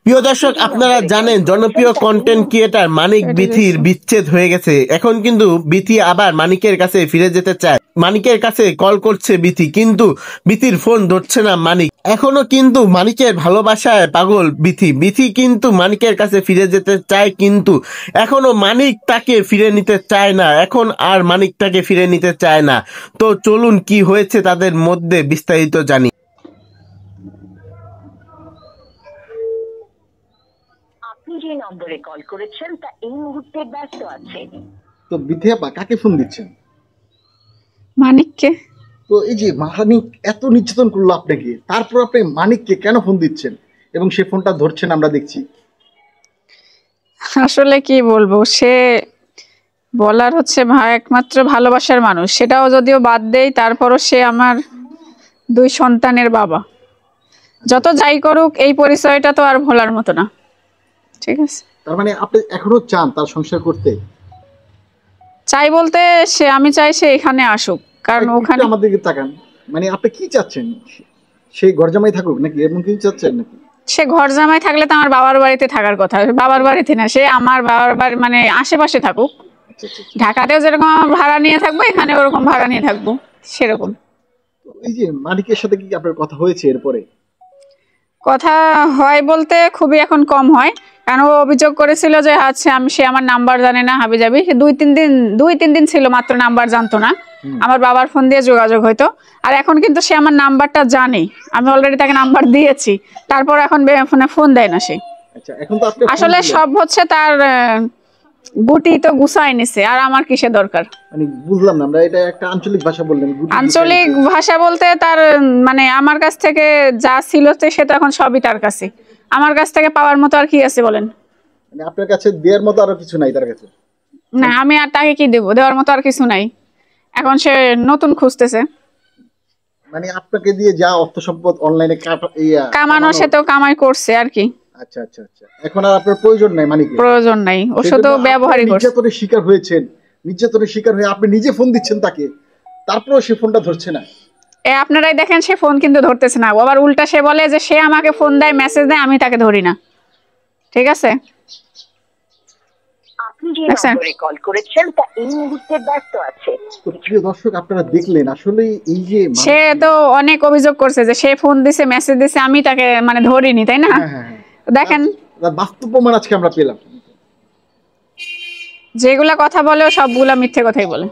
প্রিয় দর্শক, আপনারা জানেন জনপ্রিয় কন্টেন্ট ক্রিয়েটার মানিক বিথির বিচ্ছেদ হয়ে গেছে। এখন কিন্তু বিথি আবার মানিকের কাছে ফিরে যেতে চায়। মানিকের কাছে কল করছে বিথি, কিন্তু বিথির ফোন ধরছে না মানিক। এখনো কিন্তু মানিকের ভালোবাসায় পাগল বিথি। বিথি কিন্তু মানিকের কাছে ফিরে যেতে চায়, কিন্তু এখনো মানিক তাকে ফিরে নিতে চায় না। এখন আর মানিক তাকে ফিরে নিতে চায় না। তো চলুন কি হয়েছে তাদের মধ্যে বিস্তারিত জানি। আপনি যে নম্বরে কল করেছেন তা এই মুহূর্তে ব্যস্ত আছে। তো বিথি আপা কাকে ফোন দিচ্ছেন? মানিককে। তো এই যে মানিক এত নির্যাতন করলো আপনাকে, তারপর আপনি মানিককে কেন ফোন দিচ্ছেন এবং সে ফোনটা ধরছেন আমরা দেখছি? আসলে কি বলবো, সে বলার হচ্ছে একমাত্র ভালোবাসার মানুষ, সেটাও যদিও বাদ দেই, তারপরও সে আমার 2 সন্তানের বাবা। যত যাই করুক এই পরিচয়টা তো আর ভোলার মতো না। ঠিক আছে, তার মানে আপনি এখনো চান তার সংসার করতে? চাই বলতে আমি চাই সে এখানে আসুক, কারণ ওখানে আমাদের দিকে তাকান। মানে আপনি কি চাচ্ছেন? সেই ঘর জামাই থাকুক নাকি এমন কিছু চাচ্ছেন নাকি? সে ঘর জামাই থাকলে তো আমার বাবার বাড়িতে থাকার কথা। বাবার বাড়িতে না, সে আমার বাবার বাড়ি মানে আশেপাশে থাকুক। ঢাকাতেও যেরকম ভাড়া নিয়ে থাকবো, এখানে ওরকম ভাড়া নিয়ে থাকবো, সেরকম। এই যে মানিকের সাথে কি আপনার কথা হয়েছে এরপরে? কথা হয় বলতে খুবই এখন কম হয়, কারণ ও অভিযোগ করেছিল যে সে আমার নাম্বার জানে না, হাবিজাবি। সে 2-3 দিন ছিল মাত্র নাম্বার জানতো না। আমার বাবার ফোন দিয়ে যোগাযোগ হইতো। আর এখন কিন্তু সে আমার নাম্বারটা জানে, আমি অলরেডি তাকে নাম্বার দিয়েছি, তারপর এখন ফোন দেয় না সে। আসলে সব হচ্ছে তার গুটি তো গুছাই নিছে, আর আমার কিসে দরকার? মানে বুঝলাম না, আমরা এটা একটা আঞ্চলিক ভাষা বললেন। আঞ্চলিক ভাষা বলতে তার মানে আমার কাছ থেকে যা ছিল সে তো এখন সবই তার কাছে। আমার কাছ থেকে পাওয়ার মতো আর কি আছে বলেন? মানে আপনার কাছে দেওয়ার মতো আর কিছু নাই তার কাছে? না, আমি আর তাকে কি দেব? দেওয়ার মতো আর কিছু নাই। এখন সে নতুন খুঁজতেছে। মানে আপনাকে দিয়ে যা অর্থ সম্পদ অনলাইনে কামানো, সে তো কামাই করছে আর কি। আচ্ছা আচ্ছা আচ্ছা, এখন আর আপনার প্রয়োজন নাই মানিকের? প্রয়োজন নাই, ও শুধু ব্যবহারই করছে। নির্যাতনের শিকার হয়েছেন, নির্যাতনের শিকার হয়ে আপনি নিজে ফোন দিচ্ছেন তাকে, তারপরেও সে ফোনটা ধরছে না। আপনারাই দেখেন, সে ফোন কিন্তু ধরতেছে না। আবার উল্টা সে বলে যে সে আমাকে ফোন দেয়, মেসেজ দেয়, আমি তাকে ধরি না। ঠিক আছে, আপনি যে নম্বরে কল করেছেন তা এই মুহূর্তে ব্যস্ত আছে। তো প্রিয় দর্শক, আপনারা দেখলেন আসলে এই যে সে তো অনেক অভিযোগ করছে যে সে ফোন দিছে, মেসেজ দিছে, আমি তাকে মানে ধরিনি, তাই না? দেখেন, বাস্তব প্রমাণ আজকে আমরা পেলাম। যেগুলা কথা বলে সবগুলা মিথ্যে কথাই বলে।